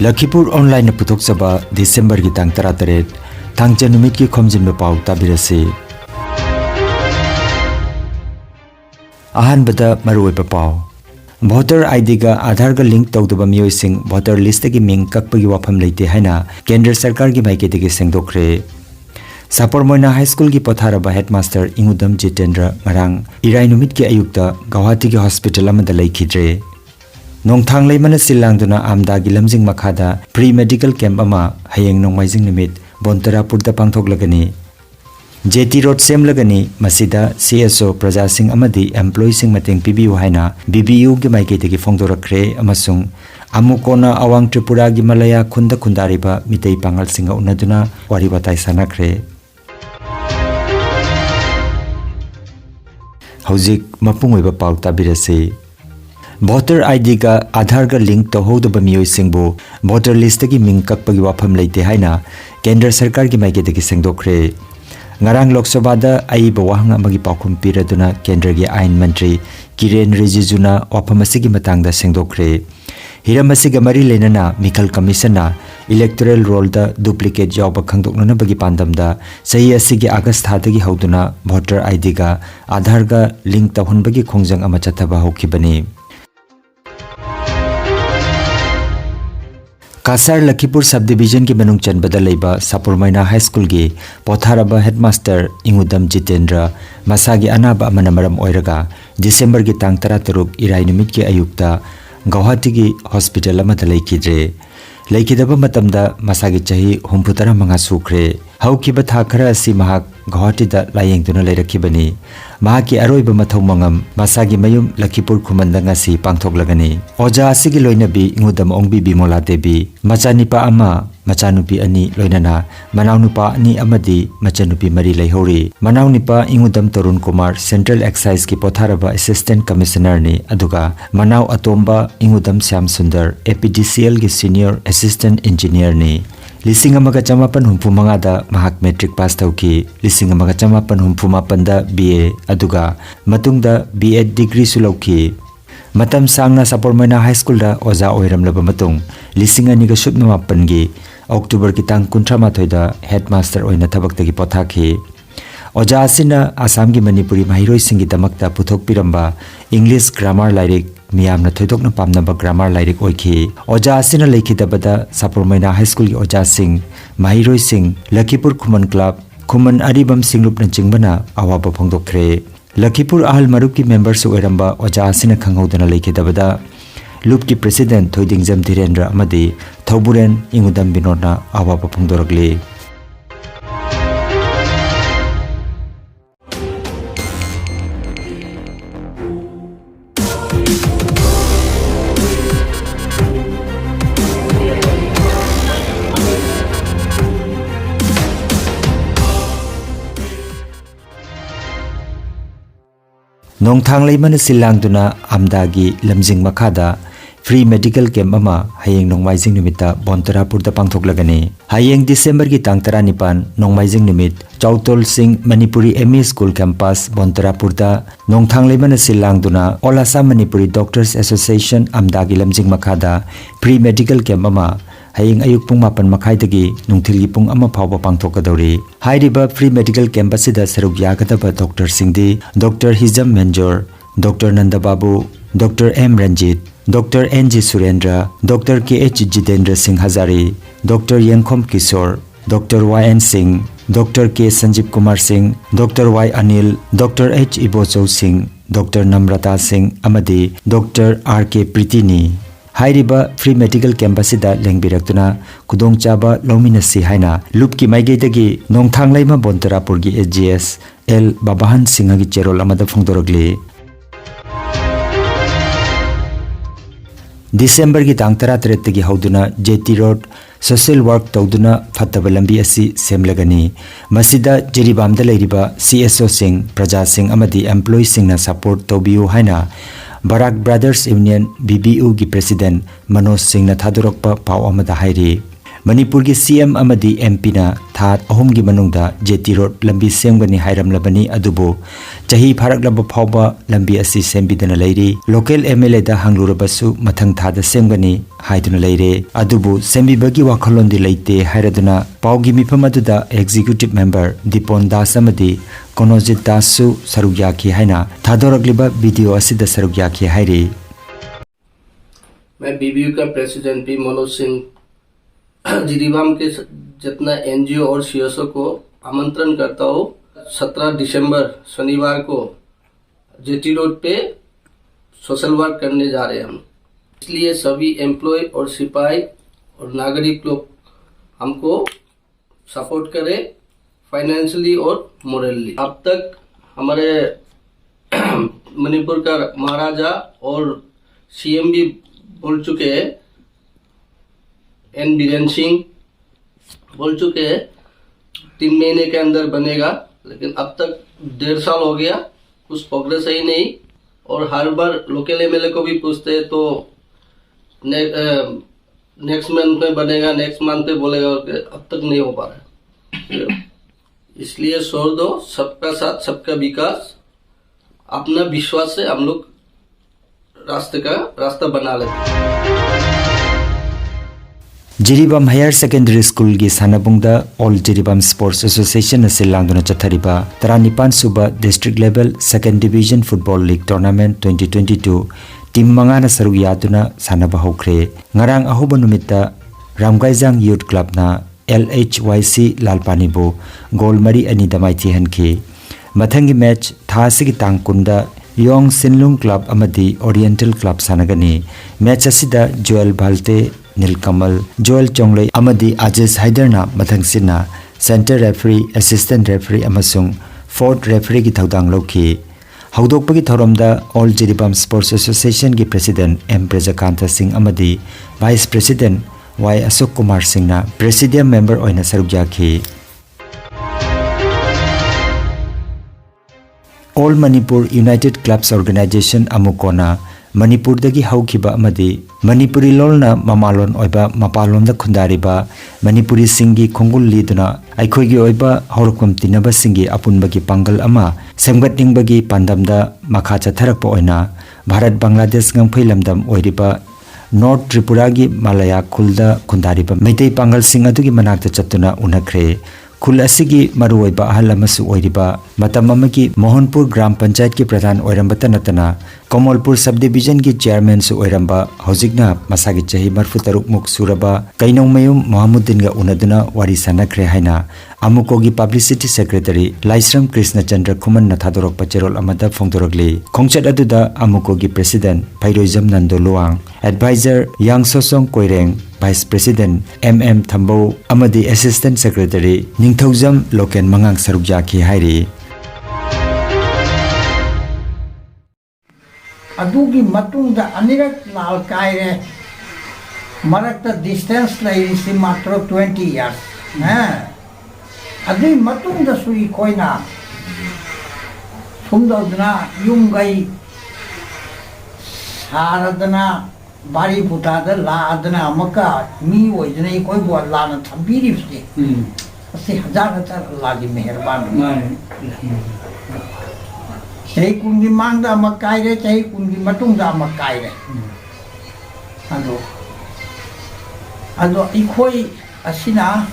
Lakhipuronline puthokchaba December gi tang 13 thangcha numit ki Khomjinba Pao tabirasi. Ahanbada maruoiba pao. Voter ID ga Aadhaar ga link tawdaba miyoi sing voter list gi ming kakpagi wafam leite haina Kendra Sarkar gi maikete gi sengdokre. Sapor Moina High School gi potharaba headmaster Ingudam Jitendra marang irai numit ki ayukta Guwahati gi hospital amada laikhidre. Nongthang leimana silangduna amda gi lamjing makhada pre-medical camp ama hayeng nongmaijing nimit Bontarapur da pangthoklagani. JT Road semlagani masida CSO Praja Singh amadi employee sing mateng PBU haina BBU gi maikete gi phongdorakre amasung amukona awang Tripura gi malaya khunda khundariba mitei pangal singa unaduna wari batai sanakre. Hojik mapungoiba pau tabirase. Voter ID ga Aadhaar ga link to hodaba miyoi singbu voter list gi ming kakpagi wafam leite haina Kendra Sarkar gi maikete gi sengdokre. Ngarang Lok Sabha da aiba wahang amagi paukhum piraduna Kendra gi Ain Mantri Kiren Rijijuna wafam asigi matangda sengdokre. Hiram asiga mari lenana Mikhal Commission na electoral roll da duplicate yawba khangdoknana bagi pandamda sahi asigi August thadagi hauduna voter ID ga Aadhaar ga link tawhunbagi khongjang ama chathaba hokibani. Kasar Lakhipur subdivision ki manung chanbada leiba Sapor Moina High School gi potharaba headmaster Ingudam Jitendra masagi anaba amana maram oiraga December gi tang 13 irai numit ki ayukta Guwahati gi hospital amada laikhidre. Laikhidaba matamda masagi chahi 63 sukre. Haukiba tha khara asi mahak Guwahati da layengduna leirakibani. Mahaki aroiba mathau mangam masagi mayum Lakhipur khumanda ngasi pangthoklagani. Oja asigi loinabi Ingudam Ongbi Bimola Devi machanipa ama machanupi ani loinana manaunupa ani amadi machanupi mari leihori. Manaunipa Ingudam Tarun Kumar Central Excise ki potharaba Assistant Commissioner ni aduga manau atomba Ingudam Syam Sundar APDCL ki Senior Assistant Engineer ni. Lising amaga chamapan humpumanga da mahak metric pass tauki. Lising amaga chamapan humpumapan da BA aduga matungda BA degree sulauki. Matam sangna Sapor Moina High School da oza oiramlaba matung lising aniga supna mapan gi October ki tang 13 da headmaster oina thabakta gi pothaki. Oja asina Assam gi Manipuri mahiroi singi damakta puthok piramba English grammar lyric miyamna thoidokna pamnaba grammar lyric oikhi. Oja asina leikhidabada Sapor Moina High School gi oja sing mahiroi sing Lakhipur Khuman Club Khuman Aribam Singlupna chingbana awaba phongdokre. Lakhipur Ahal Marup ki members su oiramba oja asina khanghodana leikhidabada Loop ki president Thoidingjam Dhirendra amadi Thoburen Ingudam Binodna awaba phongdorakli. Nongthang leimana silangduna amdagi lamjing makhada free medical camp ama hayeng nongmaijing nimita Bontarapur da pangthoklagani. Hayeng December gi tang 19 nongmaijing nimit Chautol Singh Manipuri MA School campus Bontarapur da nongthang leimana silangduna All Assam Manipuri Doctors Association amdagi lamjing makhada free medical camp ama hayeng ayuk pung 8 makhai dagi nungthilgi pung ama phawba pangthokadori. Hairiba free medical camp asida saruk yagadaba doctor singdi Dr. Hizam Menjor, Dr. Nanda Babu, Dr. M. Ranjit, Dr. N.G. Surendra, Dr. K.H. Jitendra Singh Hazari, Dr. Yangkhom Kishore, Dr. Y.N. Singh, Dr. K. Sanjeev Kumar Singh, Dr. Y. Anil, Dr. H. Ibocho Singh, Dr. Namrata Singh, amadi Dr. R.K. Pritini. Hairiba free medical camp asida lengbirakuna kudong chaba lominasi haina Loop ki maigedagi nongthang leima Bontarapur gi AGS L Babahan Singh gi cherol amada phongdorogli. December gi tang 13 gi hauduna JT Road social work tawduna fataba lambi asi semlagani. Masida Jeribamda leiriba CSO Singh Praja Singh amadi employee Singh na support tobiu haina Barak Brothers Union BBU gi President Manoj Singh na thadurokpa pau amada hairi. Manipur gi CM amadi MP na that ahum gi manungda JT road lambi semgani hairamlabani adubu chahi pharaklaba phawba lambi asi sembidana leiri local MLA da hanglurabasu mathang thada semgani haiduna leire adubu sembibagi wakhallondi leite hairaduna pawgi mifam aduda executive member Dipon Das amadi Konojit Dasu sarugyaki haina thadoragliba video asida sarugyaki hairi मैं BBU का president P Manoj Singh Jiribam के जितना NGO और CSO को आमंत्रण करता हूँ 17 दिसंबर शनिवार को जेटी रोड पे सोशल वर्क करने जा रहे हैं हम। इसलिए सभी एम्प्लॉय और सिपाही और नागरिक लोग हमको सपोर्ट करें फाइनेंशियली और मोरली। अब तक हमारे मणिपुर का महाराजा और CM भी बोल चुके हैं, एन बीरेन सिंह बोल चुके हैं 3 महीने के अंदर बनेगा, लेकिन अब तक 1.5 साल हो गया, कुछ प्रोग्रेस ही नहीं। और हर बार लोकल MLA को भी पूछते हैं तो नेक्स्ट मंथ में बनेगा, नेक्स्ट मंथ में बोलेगा, अब तक नहीं हो पा रहा है। इसलिए छोड़ दो, सबका साथ सबका विकास, अपना विश्वास से हम लोग रास्ता बना लेते। Jiribam Higher Secondary School gi sanabungda All Jiribam Sports Association ase langduna chathariba 39 suba district level second division football league tournament 2022 team mangana saruk yaduna sanaba hokre ngarang ahuba numitta Ramgaijang Youth Club na LHYC Lalpanibo goal mari ani damai thi hanki mathangi match thasi gi tang kunda Yong Sinlung Club amadi Oriental Club sanagani match asida Joel Balte Nilkamal Joel Chonglei amadi Aziz Haidarna mathangsina center referee assistant referee amasung fourth referee gi thaudang lokhi haudokpagi thoromda All Jiribam Sports Association gi president M Prajakanta Singh amadi vice president Y Asok Kumar Singh na presidium member oina sarukjakhi All Manipur United Clubs Organization amukona Manipur dagi haukiba amadi Manipuri lolna mamalon oiba mapalon da khundariba Manipuri singi khongul liduna aikhoigi oiba horkom tinaba singi apunbagi pangal ama semgatningbagi pandamda makha chatharakpa oina Bharat Bangladesh ngangphai lamdam oiriba North Tripura gi Malaya khulda khundariba meitei pangal sing adugi manakta chatuna unakhre khul asigi maruoiba ahal amasu oiriba matam amagi Mohanpur Gram Panchayat ki pradhan oirambata natana Komalpur Subdivision ki chairman su oiramba hojikna masagi chahi marfu taruk muk suraba kainongmayum Mohamuddin ga unaduna wari sanakre haina amuko gi publicity secretary Laisram Krishna Chandra Khuman na thadorok pacherol amada phongdorogli khongchat aduda amuko gi president Phairoizam Nando Luang advisor Yang Sosong Koireng vice president MM Thambau amadi assistant secretary Ningthaujam Loken Mangang Sarukjaki hairi adugi matungda anirak lal kaire marakta distance lai si matro 20 years na adui matungda sui koina sumdadna yumgai saradna bari putada la adna amaka mi oidna koi bo Allah na thambiri fte ase hazar Allah ki meherban Chahi kungi mangda makai re, chahi kungi matungda makai re. Ado ikhoi asina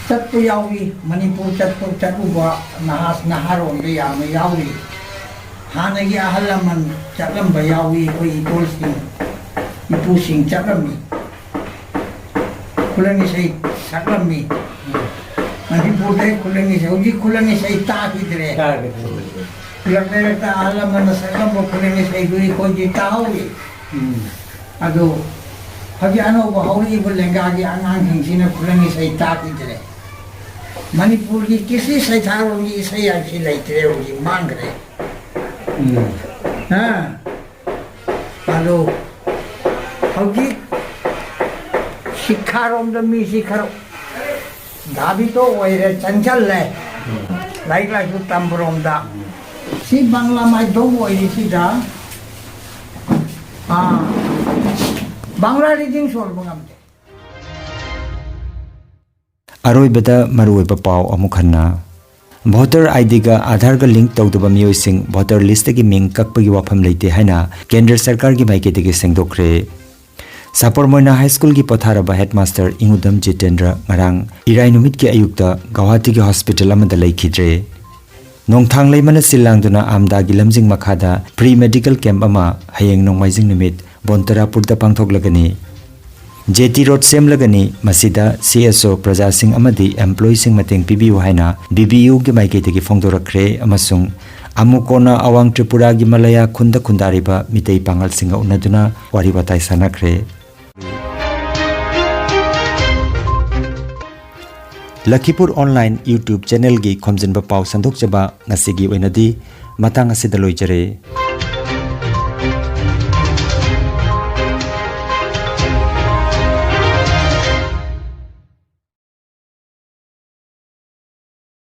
chatpu yawi Manipur chatpu ba nahas naharon de yama yawi. Hanagi ahalaman chatlam ba yawi koi itol sing ipu sing chatlami. Kulangi say chatlami. Manipur de kulangi say uji kulangi say taki dire. Kulangi ta ahalaman nasakam ba kulangi say dui koi di tawi. Ado hagi ano ba hauri ibu lengagi anang hingsina kulangi say taki dire. Manipur ki kisi say tharon ki say aksi lai dire uji mangre. Ado hagi sikharom da mi sikharom dhabi to oire chanchal le like su tambrom da si bangla mai dom oire si da bangla reading sol bangam अरोइबदा मरुइबा पाव अमुक हन्ना voter ID ga Aadhaar ga link tawdaba miyoi sing voter list gi ming kakpagi wafam leite haina kendra sarkar gi maike tege sengdokre Sapor Moina High School gi potharaba headmaster Ingudam Jitendra ngarang irai numit ki ayukta Guwahati gi hospital amada laikhidre Nongthang leimana silangduna amda gi lamjing makhada pre medical camp ama hayeng nongmaijing numit Bontarapur da pangthoklagani JT Road semlagani masida CSO Praja Singh amadi employee sing mateng PBU haina BBU gi maike tegi phongdorakre amasung amukona awang Tripura gi malaya khunda khundariba mitei pangal singa unaduna wari batai sanakre Lakhipur Online YouTube channel gi Khomjinba Pao sandok jaba ngasigi oinadi matang asidaloi jare